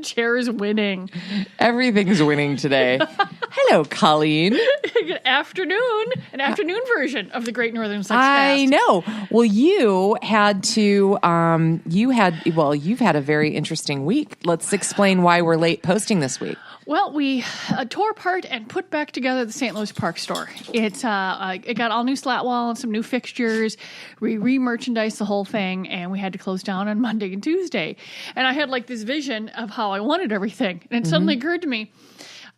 chair is winning. Everything's winning today. Hello, Colleen. Good afternoon. An afternoon version of the Great Northern Sex I Fast. know. Well, you've had a very interesting week. Let's explain why we're late posting this week. Well, we tore apart and put back together the St. Louis Park store. It got all new slat wall and some new fixtures. We re-merchandised the whole thing, and we had to close down on Monday and Tuesday. And I had like this vision of how I wanted everything. And it suddenly occurred to me,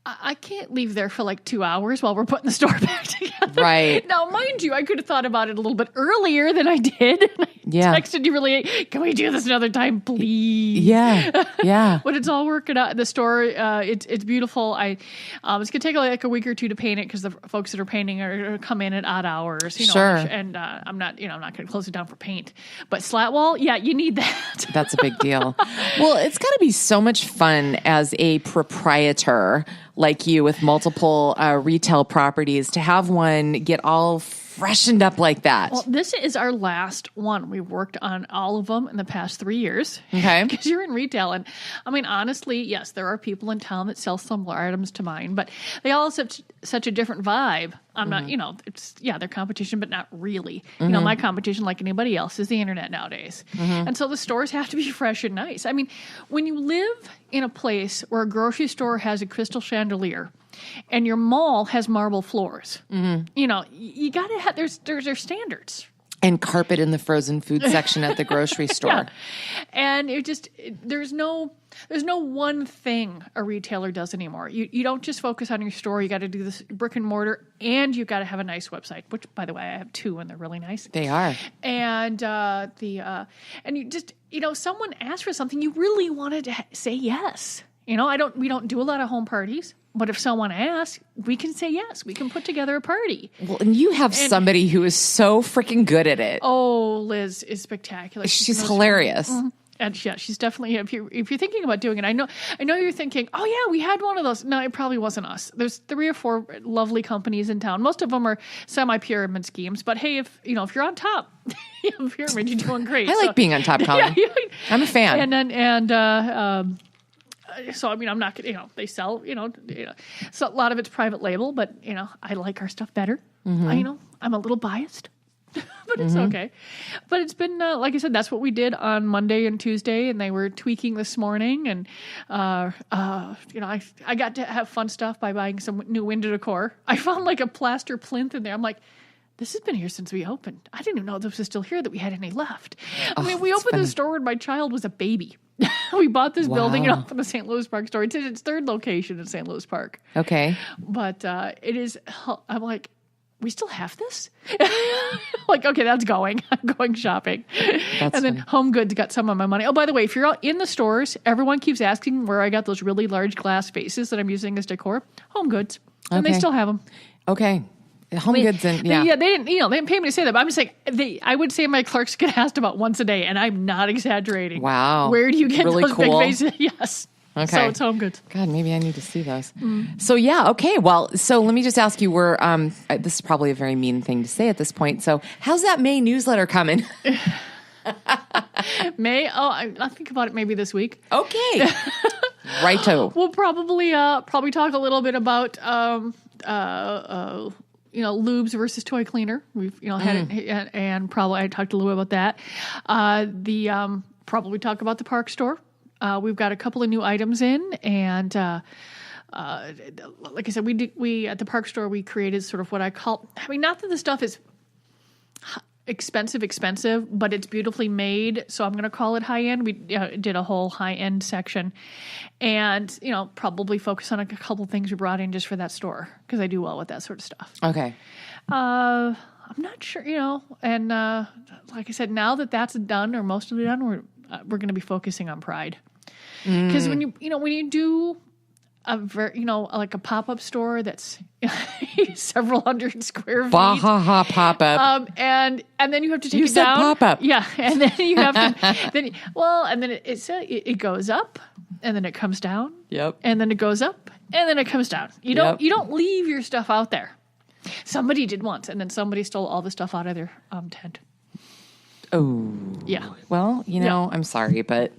I can't leave there for like 2 hours while we're putting the store back together. Right. Now, mind you, I could have thought about it a little bit earlier than I did. Yeah. Texted you really, can we do this another time, please? Yeah. Yeah. But it's all working out. The store, it's beautiful. It's going to take like a week or two to paint it because the folks that are painting are come in at odd hours. You know, Sure. And I'm not going to close it down for paint. But slat wall, yeah, you need that. That's a big deal. Well, it's got to be so much fun as a proprietor like you with multiple retail properties to have one get all freshened up like that. Well, this is our last one. We've worked on all of them in the past 3 years. Okay. Because you're in retail. And I mean, honestly, yes, there are people in town that sell similar items to mine, but they all have such a different vibe. I'm not, they're competition, but not really. You know, my competition, like anybody else, is the internet nowadays. And so the stores have to be fresh and nice. I mean, when you live in a place where a grocery store has a crystal chandelier and your mall has marble floors, you know, you got to have, there's standards. And carpet in the frozen food section at the grocery store. Yeah. And there's no one thing a retailer does anymore. You don't just focus on your store. You got to do this brick and mortar, and you got to have a nice website, which, by the way, I have 2 and they're really nice. They are. And and you just, someone asked for something, you really wanted to say yes. We don't do a lot of home parties. But if someone asks, we can say yes. We can put together a party. Well, and you have somebody who is so freaking good at it. Oh, Liz is spectacular. She's hilarious. And yeah, she's definitely, if you're thinking about doing it, I know you're thinking, oh yeah, we had one of those. No, it probably wasn't us. There's 3 or 4 lovely companies in town. Most of them are semi-pyramid schemes. But hey, if you're on top, pyramid, you're doing great. I like being on top, Colin. Yeah, I'm a fan. So, I mean, I'm not, they sell, so a lot of it's private label, but, I like our stuff better. I'm a little biased, but it's okay. But it's been, like I said, that's what we did on Monday and Tuesday, and they were tweaking this morning. And, I got to have fun stuff by buying some new window decor. I found like a plaster plinth in there. I'm like, this has been here since we opened. I didn't even know this was still here, that we had any left. I mean, we opened the store when my child was a baby. We bought this building from the St. Louis Park store. It's its 3rd location in St. Louis Park. Okay. But it is, I'm like, we still have this? Like, okay, that's going. I'm going shopping. That's and then funny. Home Goods got some of my money. Oh, by the way, if you're out in the stores, everyone keeps asking where I got those really large glass vases that I'm using as decor. Home Goods. And they Okay. still have them. Okay. Home Goods and They didn't, they didn't pay me to say that, but I'm just like, I would say my clerks get asked about once a day, and I'm not exaggerating. Wow. Where do you get Really those cool. big vases? Yes. Okay. So it's Home Goods. God, maybe I need to see those. So yeah, okay. Well, so let me just ask you, this is probably a very mean thing to say at this point. So how's that May newsletter coming? May? Oh, I'll think about it maybe this week. Okay. Righto. We'll probably talk a little bit about lubes versus toy cleaner. We've had it, and probably I talked a little bit about that. Probably talk about the park store. We've got a couple of new items in, and like I said, we at the park store we created sort of what I call. I mean, not that the stuff is expensive, but it's beautifully made. So I'm going to call it high end. We did a whole high end section, and probably focus on a couple things we brought in just for that store because I do well with that sort of stuff. Okay. I'm not sure, and like I said, now that that's done or most of it done, we're going to be focusing on Pride because when you do like a pop-up store that's several hundred square feet. Baha pop-up. And then you have to take You it said down. pop-up. Yeah. And then you have to, and then it goes up and then it comes down. Yep. And then it goes up and then it comes down. You don't leave your stuff out there. Somebody did once, and then somebody stole all the stuff out of their tent. Oh. Yeah. Well, I'm sorry, but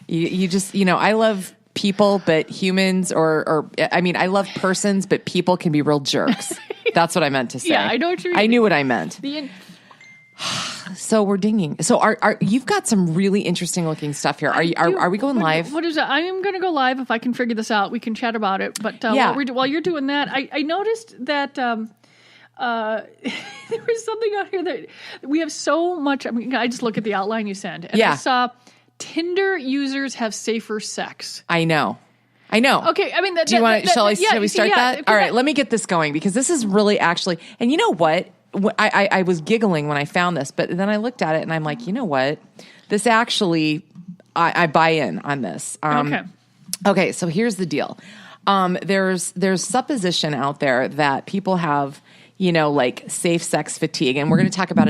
you just, I love people, but humans or I mean, I love persons, but people can be real jerks. That's what I meant to say. Yeah, I know what you mean. I knew what I meant. So we're dinging. So are you've got some really interesting looking stuff here. Are we going live? What is it? I am going to go live if I can figure this out. We can chat about it. But while you're doing that, I noticed that there was something out here that we have so much. I mean, I just look at the outline you send, and I saw Tinder users have safer sex. I know. Okay, I mean, do you want? Shall we start that? All right, let me get this going because this is really actually. And you know what? I was giggling when I found this, but then I looked at it and I'm like, you know what? This actually, I buy in on this. Okay. So here's the deal. There's supposition out there that people have, like safe sex fatigue, and we're going to talk about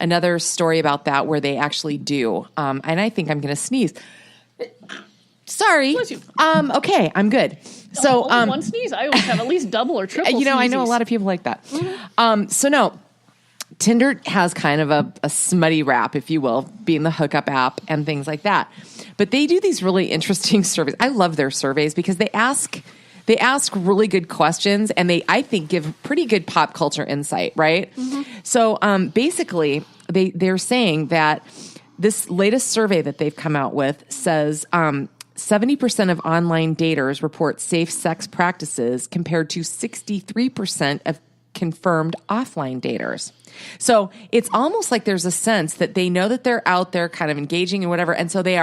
another story about that where they actually do. And I think I'm going to sneeze. Sorry. Okay, I'm good. So, one sneeze. I always have at least double or triple. I know a lot of people like that. So no, Tinder has kind of a smutty rap, if you will, being the hookup app and things like that. But they do these really interesting surveys. I love their surveys because they ask really good questions and I think give pretty good pop culture insight, right? Mm-hmm. So basically, they're saying that this latest survey that they've come out with says 70% of online daters report safe sex practices compared to 63% of confirmed offline daters. So it's almost like there's a sense that they know that they're out there kind of engaging and whatever. And so they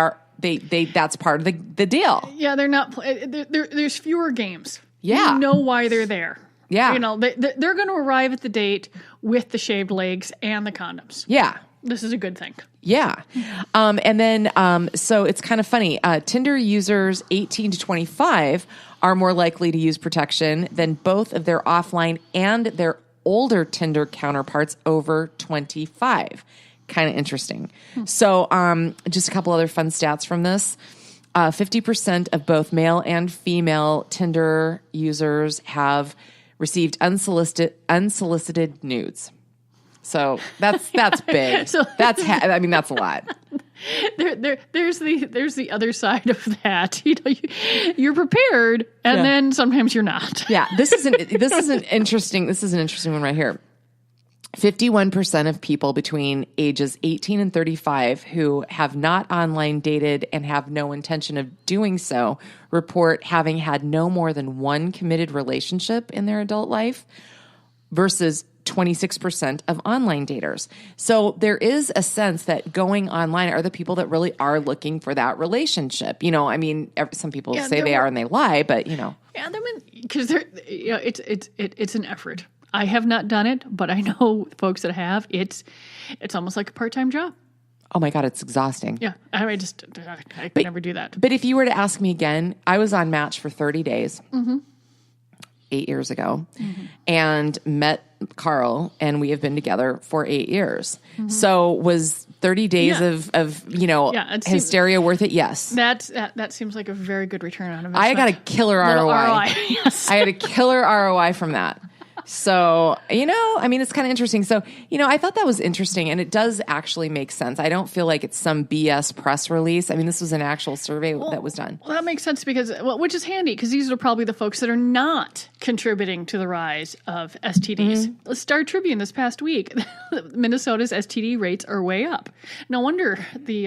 that's part of the deal. Yeah. They're not, there's fewer games. Yeah. You know why they're there. Yeah. They're going to arrive at the date with the shaved legs and the condoms. Yeah. This is a good thing. Yeah. And then, so it's kind of funny. Tinder users 18 to 25 are more likely to use protection than both of their offline and their older Tinder counterparts over 25. Kind of interesting. So just a couple other fun stats from this. 50% of both male and female Tinder users have received unsolicited nudes. So that's big. That's a lot. There's the other side of that. You're prepared, and then sometimes you're not. Yeah, this is an interesting one right here. 51% of people between ages 18 and 35 who have not online dated and have no intention of doing so report having had no more than one committed relationship in their adult life versus 26% of online daters. So there is a sense that going online are the people that really are looking for that relationship. Some people say they are and they lie, but Yeah, because it's an effort. I have not done it, but I know folks that have. It's almost like a part-time job. Oh my God, it's exhausting. Yeah, I could never do that. But if you were to ask me again, I was on Match for 30 days. 8 years ago and met Carl, and we have been together for 8 years. So was 30 days of hysteria worth it? Yes. That seems like a very good return on investment. I got a killer ROI. Yes. I had a killer ROI from that. So, it's kind of interesting. So, I thought that was interesting, and it does actually make sense. I don't feel like it's some BS press release. I mean, this was an actual survey that was done. Well, that makes sense which is handy because these are probably the folks that are not contributing to the rise of STDs. The Star Tribune this past week, Minnesota's STD rates are way up. No wonder we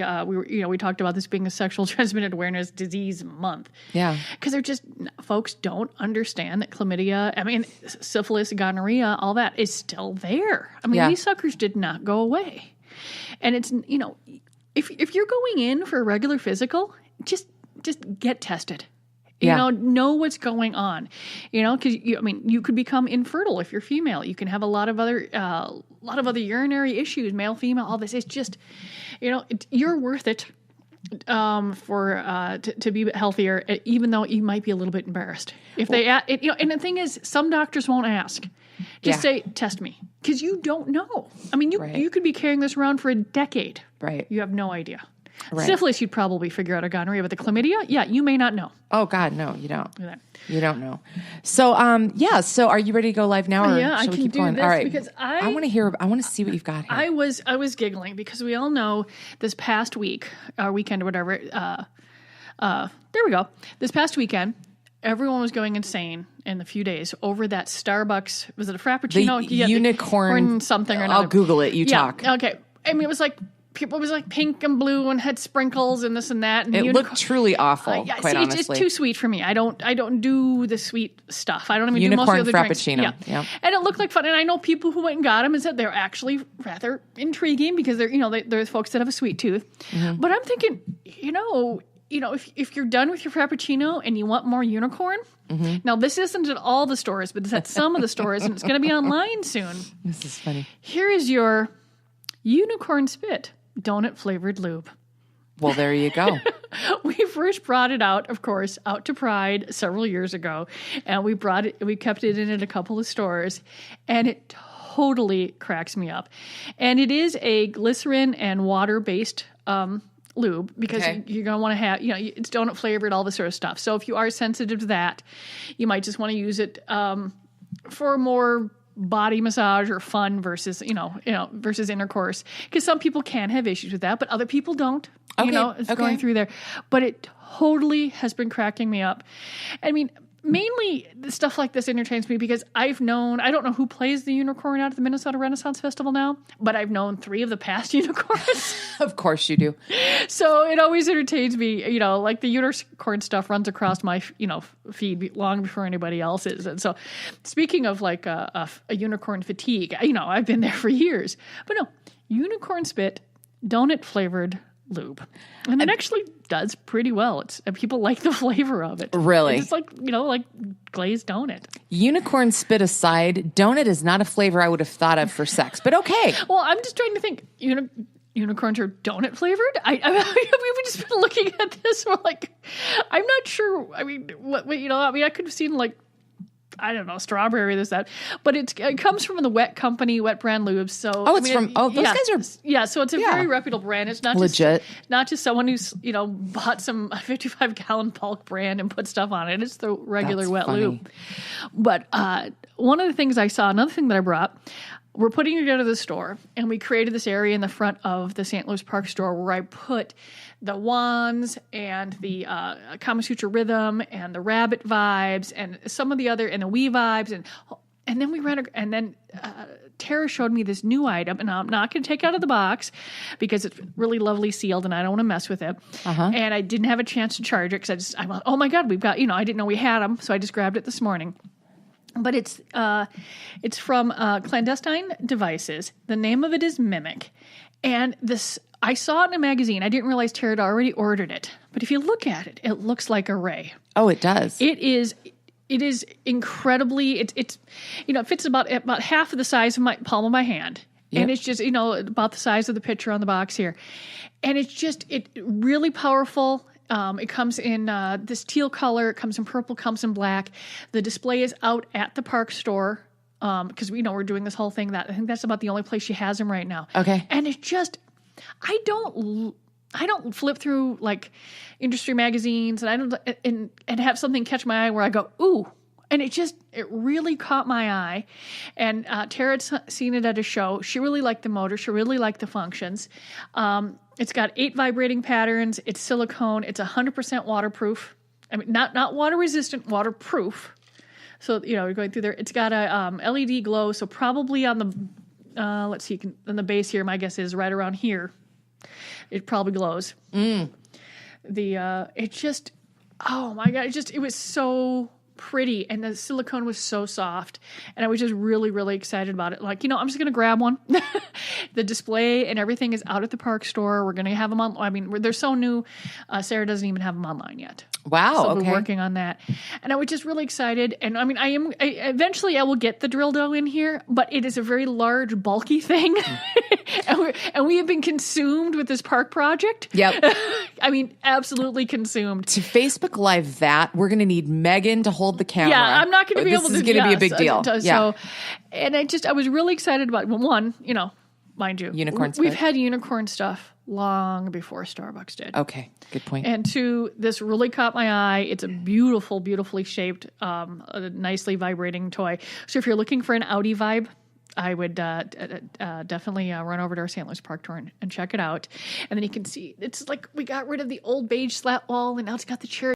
talked about this being a sexual transmitted awareness disease month. Yeah. Because folks don't understand that chlamydia, syphilis, gonorrhea, all that is still there. These suckers did not go away. And it's, if you're going in for a regular physical, just get tested. Know what's going on. Because you could become infertile if you're female. You can have a lot of other urinary issues, male, female, all this. It's just, you're worth it to be healthier, even though you might be a little bit embarrassed. And the thing is, some doctors won't ask. Just say, test me. Because you don't know. You could be carrying this around for a decade. Right. You have no idea. Right. Syphilis, you'd probably figure out a gonorrhea, but the chlamydia, you may not know. Oh God, no, you don't. You don't know. So, So, are you ready to go live now, or should we keep going? All right, because I want to see what you've got here. I was giggling because we all know this past week, or weekend, or whatever. there we go. This past weekend, everyone was going insane in a few days over that Starbucks. Was it a Frappuccino? The unicorn something or I'll another. Google it. You talk. Okay. I mean, it was like pink and blue and had sprinkles and this and that. And It looked truly awful, quite honestly. It's too sweet for me. I don't do the sweet stuff. I don't even do most Unicorn of the other drinks. Frappuccino. Yeah. And it looked like fun. And I know people who went and got them and said they're actually rather intriguing because they're folks that have a sweet tooth. Mm-hmm. But I'm thinking, if you're done with your Frappuccino and you want more unicorn, now this isn't at all the stores, but it's at some of the stores and it's going to be online soon. This is funny. Here is your Unicorn Spit donut flavored lube. Well, there you go. We first brought it out, of course, out to Pride several years ago, and we kept it in at a couple of stores, and it totally cracks me up. And it is a glycerin and water based lube because you're going to want to have, it's donut flavored, all this sort of stuff. So if you are sensitive to that, you might just want to use it for more body massage or fun versus versus intercourse, because some people can have issues with that, but other people don't. It's going through there. But it totally has been cracking me up. I mean, mainly stuff like this entertains me because I don't know who plays the unicorn out at the Minnesota Renaissance Festival now, but I've known 3 of the past unicorns. Of course you do. So it always entertains me, like the unicorn stuff runs across my, feed long before anybody else's. And so speaking of like a unicorn fatigue, I've been there for years, but no, Unicorn Spit donut flavored lube. And it actually does pretty well. People like the flavor of it. Really? It's like, like glazed donut. Unicorn Spit aside, donut is not a flavor I would have thought of for sex, but okay. Well, I'm just trying to think, unicorns are donut flavored? We've just been looking at this. We're like, I'm not sure. I mean, I could have seen like, I don't know, strawberry, this, that. But it comes from the Wet Company, Wet Brand Lubes. So those guys are... Yeah, so it's a very reputable brand. It's not legit. Not just someone who's, bought some 55-gallon bulk brand and put stuff on it. It's the regular That's wet funny. lube. But one of the things I saw, another thing that I brought, we're putting together the store, and we created this area in the front of the St. Louis Park store where I put the wands and the Kama Sutra Rhythm and the Rabbit vibes and some of the other, and the Wii vibes. And then we ran, and then Tara showed me this new item, and I'm not going to take it out of the box because it's really lovely sealed and I don't want to mess with it. And I didn't have a chance to charge it because I went, oh my God, we've got, I didn't know we had them. So I just grabbed it this morning. But it's from Clandestine Devices. The name of it is Mimic. And I saw it in a magazine. I didn't realize Tara had already ordered it. But if you look at it, it looks like a ray. Oh, it does. It is incredibly, it fits about half of the size of my palm of my hand. Yep. And it's just, about the size of the picture on the box here. And it's really powerful. It comes in this teal color. It comes in purple, comes in black. The display is out at the park store because we're doing this whole thing. I think that's about the only place she has them right now. Okay. And it's just, I don't flip through like industry magazines and and have something catch my eye where I go, ooh. And it really caught my eye. And Tara had seen it at a show. She really liked the motor. She really liked the functions. It's got 8 vibrating patterns. It's silicone. It's 100% waterproof. I mean, not water resistant, waterproof. So, you're going through there. It's got a LED glow. So probably on the, let's see, on the base here, my guess is right around here. It probably glows. Oh my God. It was so pretty, and the silicone was so soft, and I was just really, really excited about it. Like, I'm just going to grab one. The display and everything is out at the park store. We're going to have them on. I mean, they're so new. Sarah doesn't even have them online yet. Wow. So okay. We're working on that. And I was just really excited. And I mean, eventually I will get the drill dough in here, but it is a very large, bulky thing. and we have been consumed with this park project. Yep. I mean, absolutely consumed. To Facebook Live that, we're going to need Megan to hold the camera. Yeah, I'm not going to be able to. This is going to be a big deal. So, and I was really excited about it. Well, one, mind you, Unicorn we've had unicorn stuff long before Starbucks did. Okay, good point. And 2, this really caught my eye. It's a beautifully shaped, nicely vibrating toy. So if you're looking for an Audi vibe, I would definitely run over to our St. Louis Park tour and check it out. And then you can see it's like we got rid of the old beige slat wall and now it's got the cherry